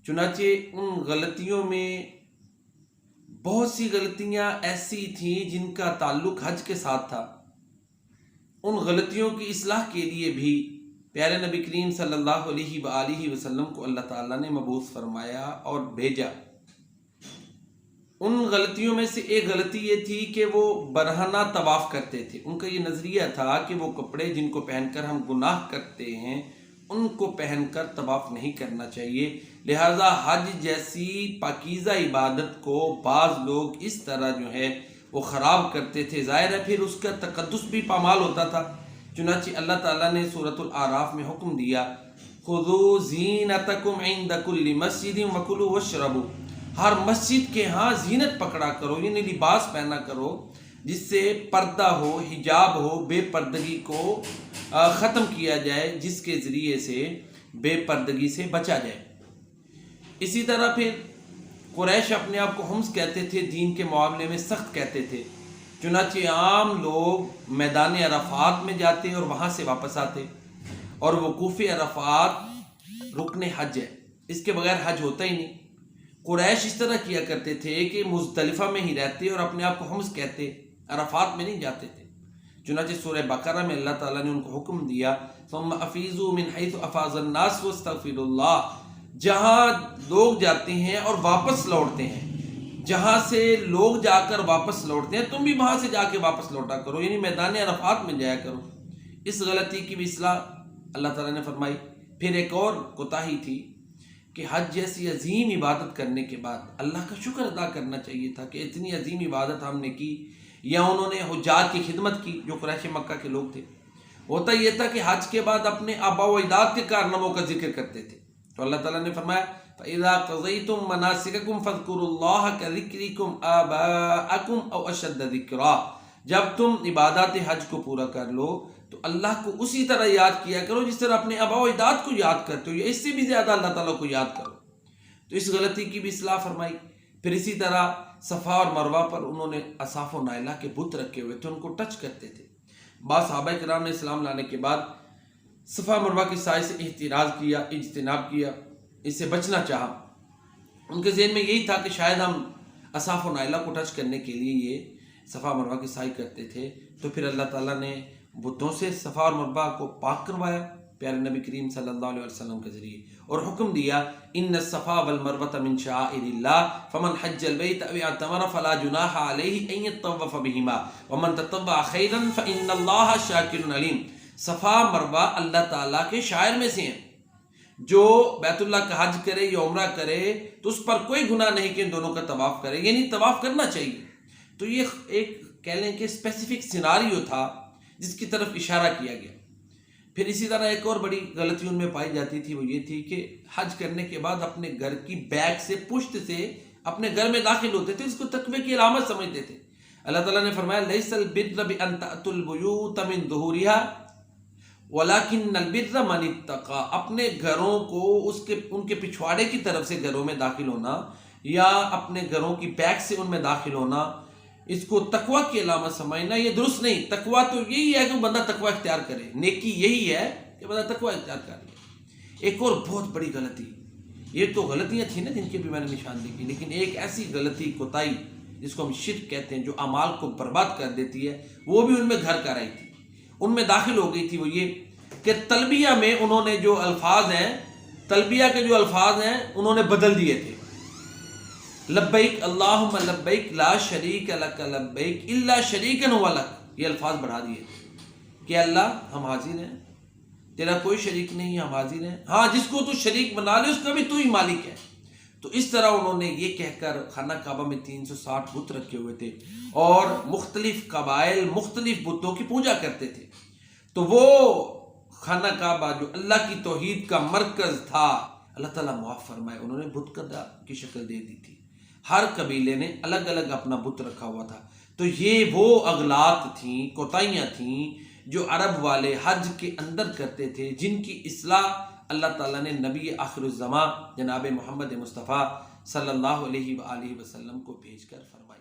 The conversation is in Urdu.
چنانچہ ان غلطیوں میں بہت سی غلطیاں ایسی تھیں جن کا تعلق حج کے ساتھ تھا۔ ان غلطیوں کی اصلاح کے لیے بھی پیارے نبی کریم صلی اللہ علیہ وآلہ وسلم کو اللہ تعالیٰ نے مبعوث فرمایا اور بھیجا۔ ان غلطیوں میں سے ایک غلطی یہ تھی کہ وہ برہنہ طواف کرتے تھے۔ ان کا یہ نظریہ تھا کہ وہ کپڑے جن کو پہن کر ہم گناہ کرتے ہیں ان کو پہن کر طواف نہیں کرنا چاہیے، لہٰذا حج جیسی پاکیزہ عبادت کو بعض لوگ اس طرح جو ہے وہ خراب کرتے تھے۔ ظاہر ہے پھر اس کا تقدس بھی پامال ہوتا تھا۔ چنانچہ اللہ تعالیٰ نے سورۃ الاعراف میں حکم دیا، خذوا زینتکم عند کل مسجد وکلوا واشربوا، ہر مسجد کے ہاں زینت پکڑا کرو، یعنی لباس پہنا کرو جس سے پردہ ہو، حجاب ہو، بے پردگی کو ختم کیا جائے، جس کے ذریعے سے بے پردگی سے بچا جائے۔ اسی طرح پھر قریش اپنے آپ کو حمص کہتے تھے، دین کے معاملے میں سخت کہتے تھے، چنانچہ عام لوگ میدان عرفات میں جاتے اور وہاں سے واپس آتے، اور وقوف عرفات رکن حج ہے، اس کے بغیر حج ہوتا ہی نہیں۔ قریش اس طرح کیا کرتے تھے کہ مزدلفہ میں ہی رہتے اور اپنے آپ کو حمص کہتے، عرفات میں نہیں جاتے تھے۔ چنانچہ سورہ بقرہ میں اللہ تعالیٰ نے ان کو حکم دیا، ثم افیضوا من حیث افاض الناس واستغفروا اللہ، جہاں لوگ جاتے ہیں اور واپس لوٹتے ہیں، جہاں سے لوگ جا کر واپس لوٹتے ہیں تم بھی وہاں سے جا کے واپس لوٹا کرو، یعنی میدان عرفات میں جایا کرو۔ اس غلطی کی بھی اصلاح اللہ تعالیٰ نے فرمائی۔ پھر ایک اور کوتاہی تھی کہ حج جیسی عظیم عبادت کرنے کے بعد اللہ کا شکر ادا کرنا چاہیے تھا کہ اتنی عظیم عبادت ہم نے کی، یا انہوں نے حجاج کی خدمت کی جو قریش مکہ کے لوگ تھے۔ ہوتا یہ تھا کہ حج کے بعد اپنے آباء و اجداد کے کارناموں کا ذکر کرتے تھے، تو اللہ تعالیٰ نے فرمایا فَإِذَا قَضَيْتُم مَنَاسِكَكُمْ فَاذْكُرُوا اللَّهَ كَذِكْرِكُمْ آبَاءَكُمْ أَوْ أَشَدَّ ذِكْرًا، جب تم عبادات حج کو پورا کر لو تو اللہ کو اسی طرح یاد کیا کرو جس طرح اپنے آباء و اجداد کو یاد کرتے ہو، یا اس سے بھی زیادہ اللہ تعالیٰ کو یاد کرو۔ تو اس غلطی کی بھی اصلاح فرمائی۔ پھر اسی طرح صفا اور مروہ پر انہوں نے اصاف و نائلہ کے بت رکھے ہوئے تھے، ان کو ٹچ کرتے تھے۔ بعض صحابہ کرام نے اسلام لانے کے بعد صفا مروہ کی سائے سے احتراز کیا، اجتناب کیا، اس سے بچنا چاہا۔ ان کے ذہن میں یہی تھا کہ شاید ہم اصاف و نائلہ کو ٹچ کرنے کے لیے یہ صفا مروہ کی سائی کرتے تھے، تو پھر اللہ تعالیٰ نے بتوں سے صفا اور مروہ کو پاک کروایا پیارے نبی کریم صلی اللہ علیہ وسلم کے ذریعے، اور حکم دیا ان الصفا والمروۃ من شعائر اللہ فمن حج البیت او اعتمر فلا جناح علیہ ان یطوف بہما ومن تطوع خیرا فان اللہ شاکر علیم۔ صفا مروہ اللہ تعالیٰ کے شعائر میں سے ہیں، جو بیت اللہ کا حج کرے یا عمرہ کرے تو اس پر کوئی گناہ نہیں کہ ان دونوں کا طواف کرے، یعنی طواف کرنا چاہیے۔ تو یہ ایک کہہ لیں کہ اسپیسیفک سیناریو تھا جس کی طرف اشارہ کیا گیا۔ پھر اسی طرح ایک اور بڑی غلطی ان میں پائی جاتی تھی، وہ یہ تھی کہ حج کرنے کے بعد اپنے گھر کی بیک سے، پشت سے اپنے گھر میں داخل ہوتے تھے، اس کو تقوی کی علامت سمجھتے تھے۔ اللہ تعالیٰ نے فرمایا لیس البر بان تأتوا البیوت من ظہورها ولکن البر من اتقى، اپنے گھروں کو ان کے پچھواڑے کی طرف سے گھروں میں داخل ہونا یا اپنے گھروں کی بیک سے ان میں داخل ہونا، اس کو تقوی کی علامت سمجھنا یہ درست نہیں۔ تقوی تو یہی ہے کہ بندہ تقوی اختیار کرے، نیکی یہی ہے کہ بندہ تقوی اختیار کرے۔ ایک اور بہت بڑی غلطی، یہ تو غلطیاں تھیں نا جن کے بھی میں نے نشان دی، لیکن ایک ایسی غلطی کوتاہی جس کو ہم شرک کہتے ہیں، جو اعمال کو برباد کر دیتی ہے، وہ بھی ان میں گھر کر آئی تھی، ان میں داخل ہو گئی تھی۔ وہ یہ کہ تلبیہ میں انہوں نے جو الفاظ ہیں، تلبیہ کے جو الفاظ ہیں انہوں نے بدل دیے تھے۔ لبیک اللہم لبیک لا شریک لک لبیک الا شریکا هو لک، یہ الفاظ بڑھا دیے کہ اللہ ہم حاضر ہیں، تیرا کوئی شریک نہیں، ہم حاضر ہیں، ہاں جس کو تو شریک بنا لے اس کا بھی تو ہی مالک ہے۔ تو اس طرح انہوں نے یہ کہہ کر خانہ کعبہ میں 360 بت رکھے ہوئے تھے اور مختلف قبائل مختلف بتوں کی پوجا کرتے تھے۔ تو وہ خانہ کعبہ جو اللہ کی توحید کا مرکز تھا، اللہ تعالیٰ معاف فرمائے، انہوں نے بت قدا کی شکل دے دی تھی، ہر قبیلے نے الگ الگ اپنا بت رکھا ہوا تھا۔ تو یہ وہ اغلاط تھیں، کوتاہیاں تھیں جو عرب والے حج کے اندر کرتے تھے، جن کی اصلاح اللہ تعالیٰ نے نبی آخر الزمان جناب محمد مصطفیٰ صلی اللہ علیہ وآلہ وسلم کو بھیج کر فرمائی۔